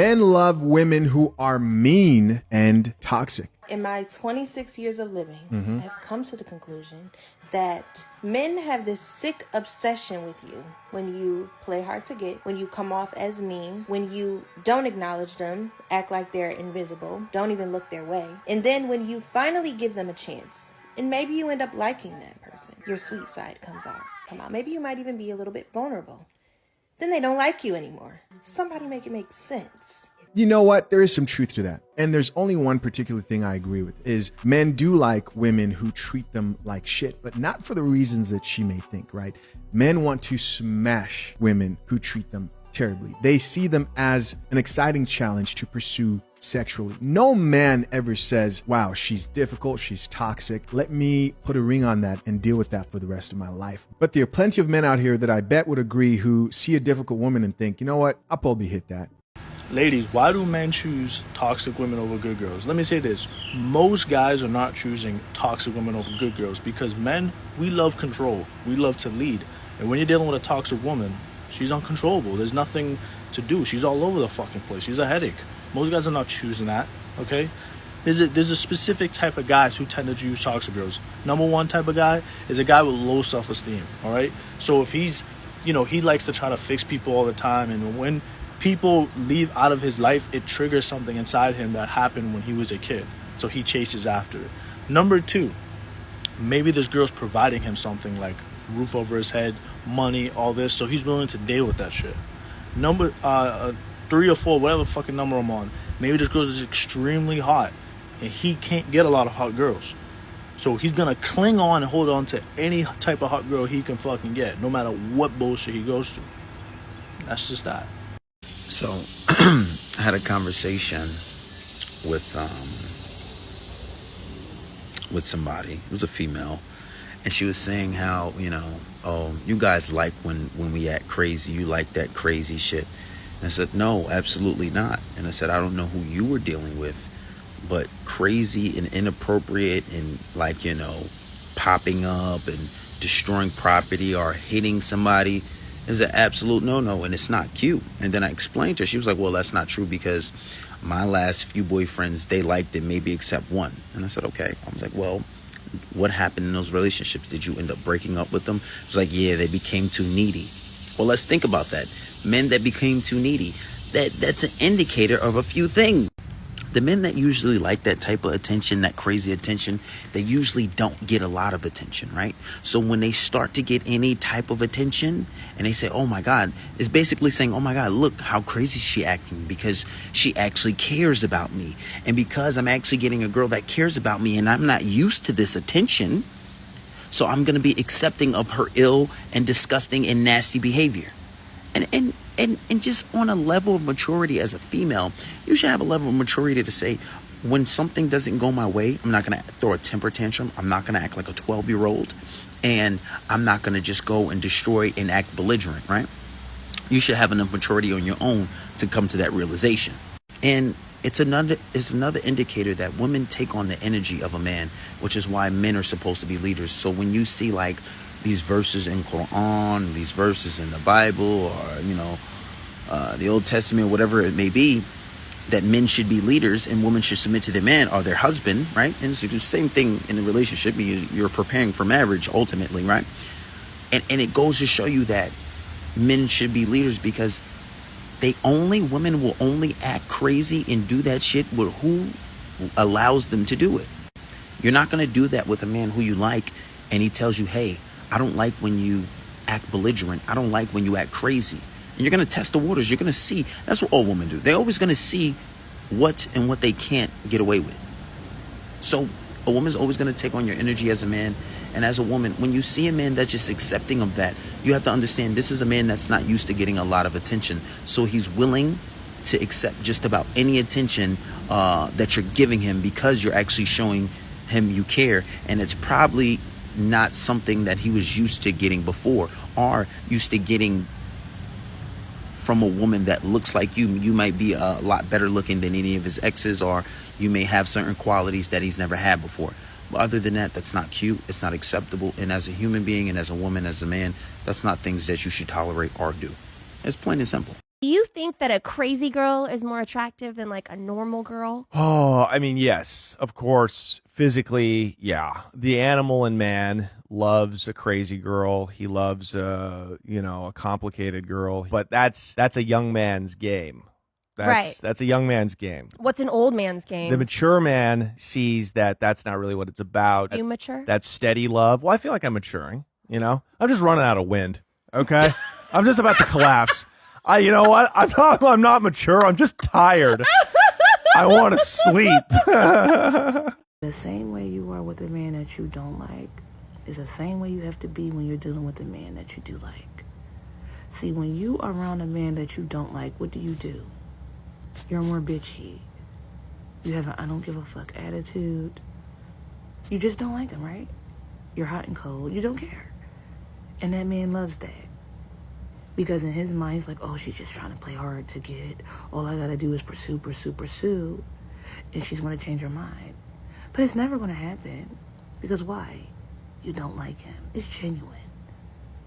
Men love women who are mean and toxic. In my 26 years of living, I've come to the conclusion that men have this sick obsession with you when you play hard to get, when you come off as mean, when you don't acknowledge them, act like they're invisible, don't even look their way. And then when you finally give them a chance, and maybe you end up liking that person, your sweet side comes out. Maybe you might even be a little bit vulnerable. Then they don't like you anymore. Somebody make it make sense. You know what? There is some truth to that. And there's only one particular thing I agree with is men do like women who treat them like shit, but not for the reasons that she may think, right? Men want to smash women who treat them terribly. They see them as an exciting challenge to pursue sexually. No man ever says, wow, she's difficult, she's toxic. Let me put a ring on that and deal with that for the rest of my life. But there are plenty of men out here that I bet would agree who see a difficult woman and think, you know what? I'll probably hit that. Ladies, why do men choose toxic women over good girls? Let me say this. Most guys are not choosing toxic women over good girls because men, we love control. We love to lead. And when you're dealing with a toxic woman, she's uncontrollable. There's nothing to do. She's all over the fucking place. She's a headache. Most guys are not choosing that, okay? There's a specific type of guys who tend to choose toxic girls. Number one type of guy is a guy with low self-esteem, all right? So if he's, he likes to try to fix people all the time, and when people leave out of his life, it triggers something inside him that happened when he was a kid. So he chases after it. Number two, maybe this girl's providing him something like roof over his head, money, all this, so he's willing to deal with that shit. Number 3 or 4, whatever fucking number I'm on, maybe this girl is extremely hot and he can't get a lot of hot girls. So he's gonna cling on and hold on to any type of hot girl he can fucking get, no matter what bullshit he goes through. That's just that. So I had a conversation with somebody. It was a female, and she was saying how, oh, you guys like when we act crazy. You like that crazy shit. And I said, no, absolutely not. And I said, I don't know who you were dealing with, but crazy and inappropriate and popping up and destroying property or hitting somebody is an absolute no-no, and it's not cute. And then I explained to her. She was like, well, that's not true because my last few boyfriends, they liked it, maybe except one. And I said, okay. I was like, well, what happened in those relationships? Did you end up breaking up with them? She was like, yeah, they became too needy. Well, let's think about that. Men that became too needy, that's an indicator of a few things. The men that usually like that type of attention, that crazy attention, they usually don't get a lot of attention, right? So when they start to get any type of attention and they say, oh my God, it's basically saying, oh my God, look how crazy she acting because she actually cares about me. And because I'm actually getting a girl that cares about me and I'm not used to this attention, so I'm going to be accepting of her ill and disgusting and nasty behavior. And just on a level of maturity as a female, you should have a level of maturity to say, when something doesn't go my way, I'm not going to throw a temper tantrum. I'm not going to act like a 12-year-old. And I'm not going to just go and destroy and act belligerent, right? You should have enough maturity on your own to come to that realization. And it's another indicator that women take on the energy of a man, which is why men are supposed to be leaders. So when you see like these verses in Quran, these verses in the Bible, or the Old Testament, whatever it may be, that men should be leaders and women should submit to their man or their husband, right? And it's the same thing in a relationship. You're preparing for marriage ultimately, right? And it goes to show you that men should be leaders because women will only act crazy and do that shit with who allows them to do it. You're not going to do that with a man who you like and he tells you, hey, I don't like when you act belligerent. I don't like when you act crazy. And you're going to test the waters. You're going to see. That's what all women do. They're always going to see what they can't get away with. So a woman's always going to take on your energy as a man. And as a woman, when you see a man that's just accepting of that, you have to understand this is a man that's not used to getting a lot of attention. So he's willing to accept just about any attention that you're giving him because you're actually showing him you care. And it's probably not something that he was used to getting before or used to getting from a woman that looks like you. You might be a lot better looking than any of his exes, or you may have certain qualities that he's never had before. But other than that, that's not cute. It's not acceptable. And as a human being and as a woman, as a man, that's not things that you should tolerate or do. It's plain and simple. Do you think that a crazy girl is more attractive than like a normal girl? Oh, I mean, yes, of course. Physically, yeah. The animal in man loves a crazy girl. He loves a complicated girl. But that's a young man's game. That's a young man's game. What's an old man's game? The mature man sees that that's not really what it's about. You mature? That's steady love. Well, I feel like I'm maturing, I'm just running out of wind, okay? I'm just about to collapse. You know what? I'm not mature. I'm just tired. I want to sleep. The same way you are with a man that you don't like is the same way you have to be when you're dealing with a man that you do like. See, when you are around a man that you don't like, what do? You're more bitchy. You have an I don't give a fuck attitude. You just don't like him, right? You're hot and cold. You don't care. And that man loves that. Because in his mind, he's like, oh, she's just trying to play hard to get. All I gotta do is pursue. And she's gonna change her mind. But it's never gonna happen. Because why? You don't like him. It's genuine.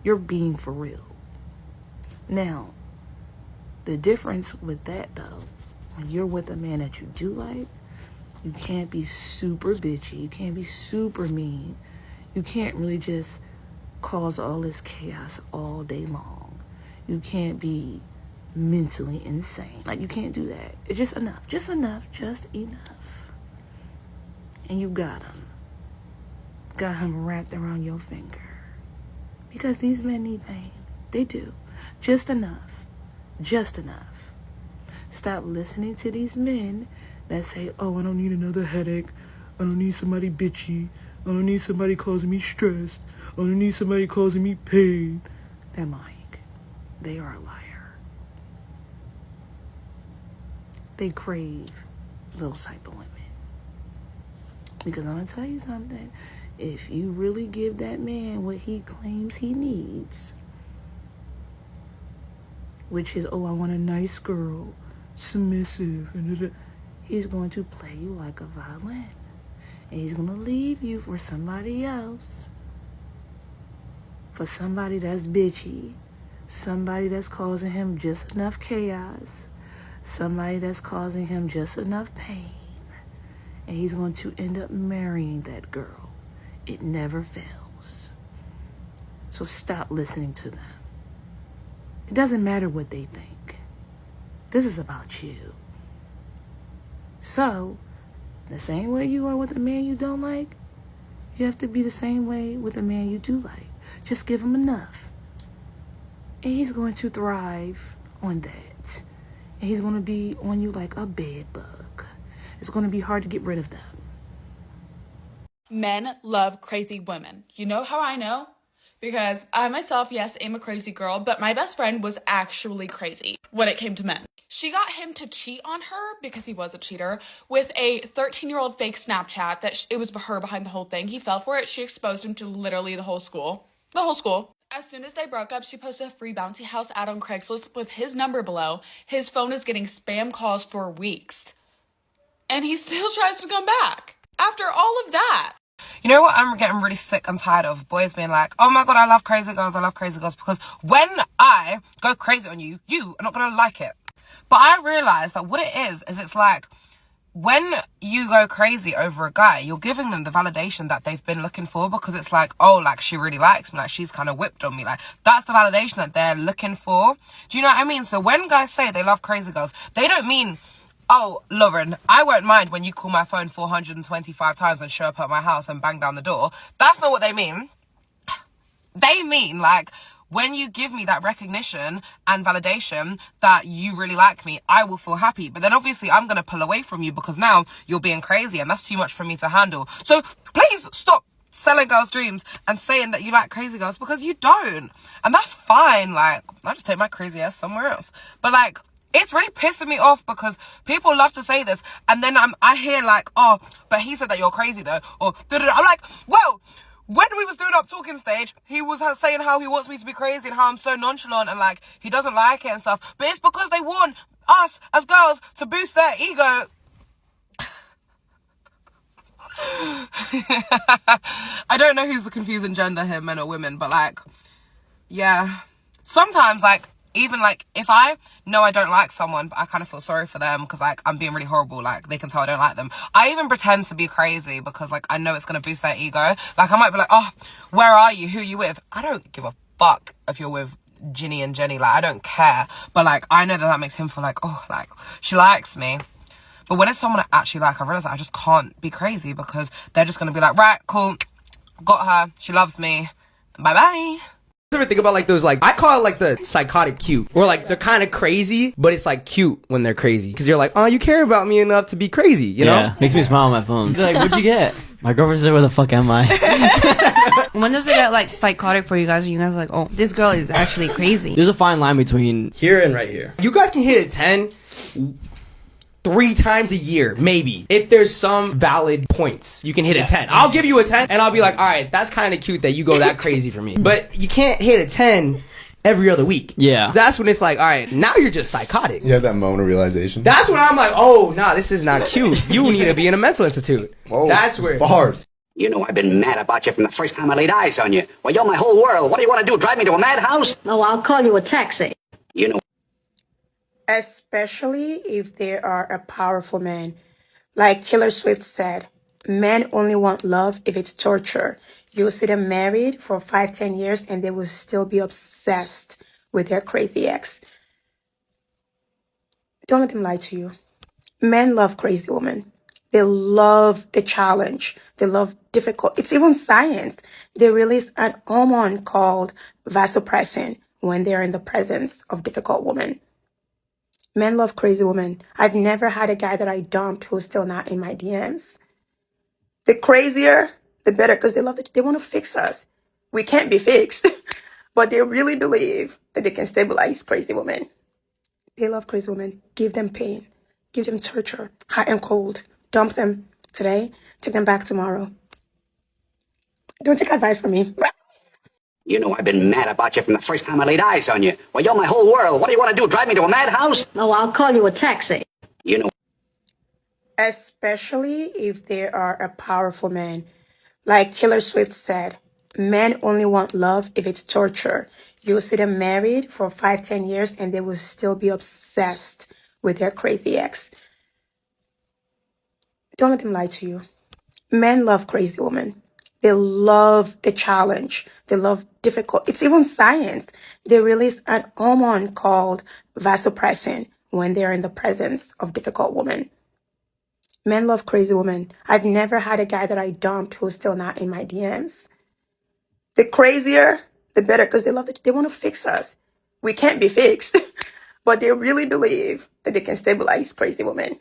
You're being for real. Now, the difference with that, though, when you're with a man that you do like, you can't be super bitchy. You can't be super mean. You can't really just cause all this chaos all day long. You can't be mentally insane. Like, you can't do that. It's just enough. And you got him. Got him wrapped around your finger. Because these men need pain. They do. Just enough. Stop listening to these men that say, oh, I don't need another headache. I don't need somebody bitchy. I don't need somebody causing me stress. I don't need somebody causing me pain. They're lying. They are a liar. They crave those type of women. Because I'm going to tell you something. If you really give that man what he claims he needs, which is, oh, I want a nice girl, submissive, and he's going to play you like a violin. And he's going to leave you for somebody else. For somebody that's bitchy. Somebody that's causing him just enough chaos. Somebody that's causing him just enough pain. And he's going to end up marrying that girl. It never fails. So stop listening to them. It doesn't matter what they think. This is about you. So, the same way you are with a man you don't like, you have to be the same way with a man you do like. Just give him enough. And he's going to thrive on that. And he's going to be on you like a bed bug. It's going to be hard to get rid of them. Men love crazy women. You know how I know? Because I myself, yes, am a crazy girl, but my best friend was actually crazy when it came to men. She got him to cheat on her, because he was a cheater, with a 13-year-old fake Snapchat that it was her behind the whole thing. He fell for it. She exposed him to literally the whole school. As soon as they broke up, she posted a free bouncy house ad on Craigslist with his number below. His phone is getting spam calls for weeks. And he still tries to come back after all of that. You know what I'm getting really sick and tired of? Boys being like, oh my God, I love crazy girls. Because when I go crazy on you, you are not going to like it. But I realize that what it is it's like, when you go crazy over a guy, you're giving them the validation that they've been looking for, because it's like, oh, like, she really likes me, like, she's kind of whipped on me. Like, that's the validation that they're looking for. Do you know what I mean? So when guys say they love crazy girls, they don't mean, oh, Lauren, I won't mind when you call my phone 425 times and show up at my house and bang down the door. That's not what they mean. They mean, like, when you give me that recognition and validation that you really like me, I will feel happy. But then obviously I'm going to pull away from you because now you're being crazy and that's too much for me to handle. So please stop selling girls' dreams and saying that you like crazy girls, because you don't. And that's fine. Like, I just take my crazy ass somewhere else. But like, it's really pissing me off because people love to say this. And then I hear like, oh, but he said that you're crazy though. Or I'm like, well, when we was doing Up Talking stage, he was saying how he wants me to be crazy and how I'm so nonchalant and like he doesn't like it and stuff. But it's because they want us as girls to boost their ego. I don't know who's the confusing gender here, men or women, but like, yeah. Sometimes like even like if I know I don't like someone, but I kind of feel sorry for them because like I'm being really horrible, like they can tell I don't like them. I even pretend to be crazy because like I know it's going to boost their ego. Like I might be like, oh, where are you? Who are you with? I don't give a fuck if you're with Ginny and Jenny. Like I don't care. But like I know that makes him feel like, oh, like she likes me. But when it's someone I actually like, I realize that I just can't be crazy because they're just going to be like, right, cool, got her, she loves me, bye-bye. Ever think about like those, like, I call it like the psychotic cute, where like they're kind of crazy, but it's like cute when they're crazy because you're like, oh, you care about me enough to be crazy, you know? Yeah, makes me smile on my phone. Like, what'd you get? My girlfriend said, where the fuck am I? When does it get like psychotic for you guys? And you guys are like, oh, this girl is actually crazy. There's a fine line between here and right here. You guys can hit a 10 3 times a year, maybe. If there's some valid points, you can hit a 10. I'll give you a 10 and I'll be like, all right, that's kind of cute that you go that crazy for me. But you can't hit a 10 every other week. Yeah. That's when it's like, all right, now you're just psychotic. You have that moment of realization. That's when I'm like, oh, nah, this is not cute. You need to be in a mental institute. Whoa, that's where. Bars. You know I've been mad about you from the first time I laid eyes on you. Well, you're my whole world. What do you want to do, drive me to a madhouse? No, I'll call you a taxi. You know. Especially if they are a powerful man. Like Taylor Swift said, men only want love if it's torture. You'll see them married for 5-10 years and they will still be obsessed with their crazy ex. Don't let them lie to you. Men love crazy women. They love the challenge. They love difficult. It's even science. They release an hormone called vasopressin when they're in the presence of difficult women. Men love crazy women. I've never had a guy that I dumped who's still not in my DMs. The crazier, the better, because they want to fix us. We can't be fixed, but they really believe that they can stabilize crazy women. They love crazy women. Give them pain. Give them torture, hot and cold. Dump them today, take them back tomorrow. Don't take advice from me. You know I've been mad about you from the first time I laid eyes on you. Well, you're my whole world. What do you want to do, drive me to a madhouse? No, I'll call you a taxi. You know. Especially if they are a powerful man. Like Taylor Swift said, men only want love if it's torture. You'll see them married for 5-10 years and they will still be obsessed with their crazy ex. Don't let them lie to you. Men love crazy women. They love the challenge. They love difficult. It's even science. They release an hormone called vasopressin when they're in the presence of difficult women. Men love crazy women. I've never had a guy that I dumped who's still not in my DMs. The crazier, the better, because they want to fix us. We can't be fixed, but they really believe that they can stabilize crazy women.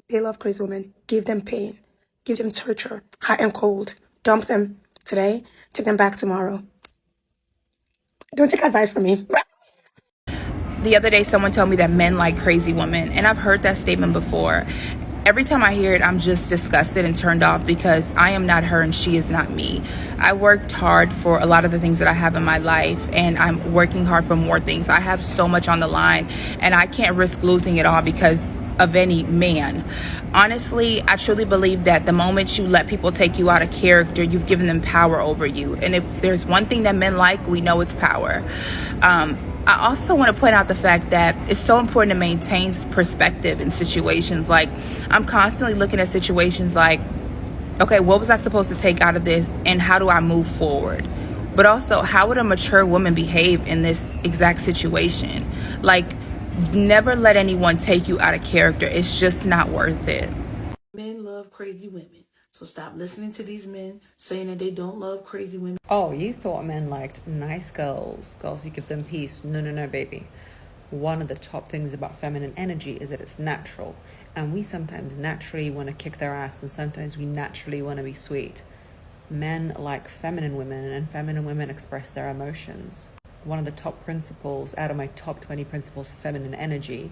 They love crazy women. Give them pain. Give them torture, hot and cold. Dump them today, take them back tomorrow. Don't take advice from me. The other day, someone told me that men like crazy women, and I've heard that statement before. Every time I hear it, I'm just disgusted and turned off because I am not her and she is not me. I worked hard for a lot of the things that I have in my life, and I'm working hard for more things. I have so much on the line, and I can't risk losing it all because of any man. Honestly, I truly believe that the moment you let people take you out of character, you've given them power over you. And if there's one thing that men like, we know it's power. I also want to point out the fact that it's so important to maintain perspective in situations. Like, I'm constantly looking at situations like, okay, what was I supposed to take out of this and how do I move forward? But also, how would a mature woman behave in this exact situation? Like, never let anyone take you out of character. It's just not worth it. Men love crazy women. So stop listening to these men saying that they don't love crazy women. Oh, you thought men liked nice girls, girls who give them peace. No, baby. One of the top things about feminine energy is that it's natural. And we sometimes naturally want to kick their ass, and sometimes we naturally want to be sweet. Men like feminine women, and feminine women express their emotions. One of the top principles out of my top 20 principles of feminine energy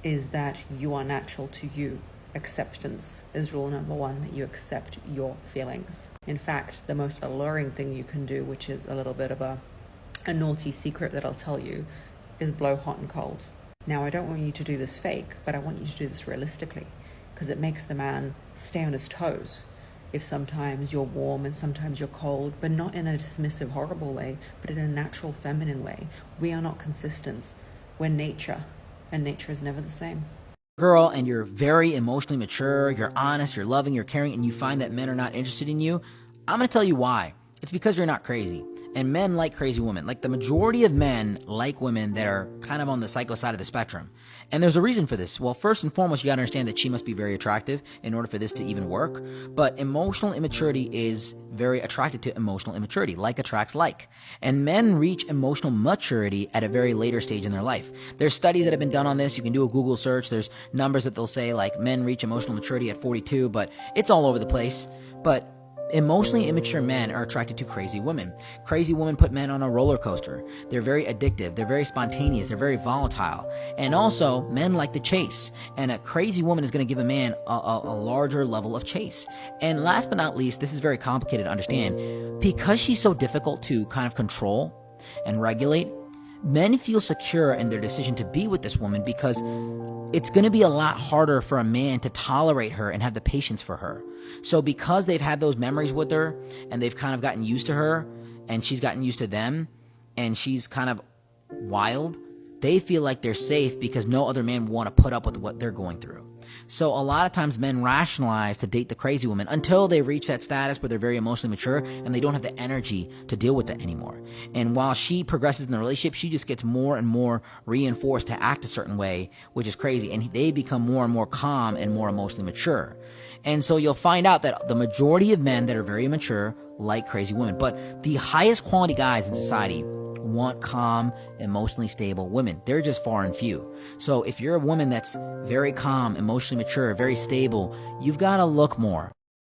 is that you are natural to you. Acceptance is rule number 1, that you accept your feelings. In fact, the most alluring thing you can do, which is a little bit of a naughty secret that I'll tell you, is blow hot and cold. Now, I don't want you to do this fake, but I want you to do this realistically, because it makes the man stay on his toes. if sometimes you're warm and sometimes you're cold, but not in a dismissive, horrible way, but in a natural, feminine way. We are not consistent. We're nature, and nature is never the same. Girl, and you're very emotionally mature, you're honest, you're loving, you're caring, and you find that men are not interested in you, I'm going to tell you why. It's because you're not crazy. And men like crazy women. Like, the majority of men like women that are kind of on the psycho side of the spectrum. And there's a reason for this. Well, first and foremost, you gotta understand that she must be very attractive in order for this to even work. But emotional immaturity is very attracted to emotional immaturity. Like attracts like. And men reach emotional maturity at a very later stage in their life. There's studies that have been done on this. You can do a Google search. There's numbers that they'll say, like, men reach emotional maturity at 42, but it's all over the place. But emotionally immature men are attracted to crazy women. Crazy women put men on a roller coaster. They're very addictive. They're very spontaneous. They're very volatile. And also, men like to chase. And a crazy woman is going to give a man a larger level of chase. And last but not least, this is very complicated to understand. Because she's so difficult to kind of control and regulate, men feel secure in their decision to be with this woman because it's going to be a lot harder for a man to tolerate her and have the patience for her. So because they've had those memories with her and they've kind of gotten used to her and she's gotten used to them and she's kind of wild, they feel like they're safe because no other man will want to put up with what they're going through. So a lot of times men rationalize to date the crazy woman until they reach that status where they're very emotionally mature and they don't have the energy to deal with that anymore. And while she progresses in the relationship, she just gets more and more reinforced to act a certain way, which is crazy. And they become more and more calm and more emotionally mature. And so you'll find out that the majority of men that are very mature like crazy women. But the highest quality guys in society want calm, emotionally stable women. They're just far and few. So if you're a woman that's very calm, emotionally mature, very stable, you've got to look more.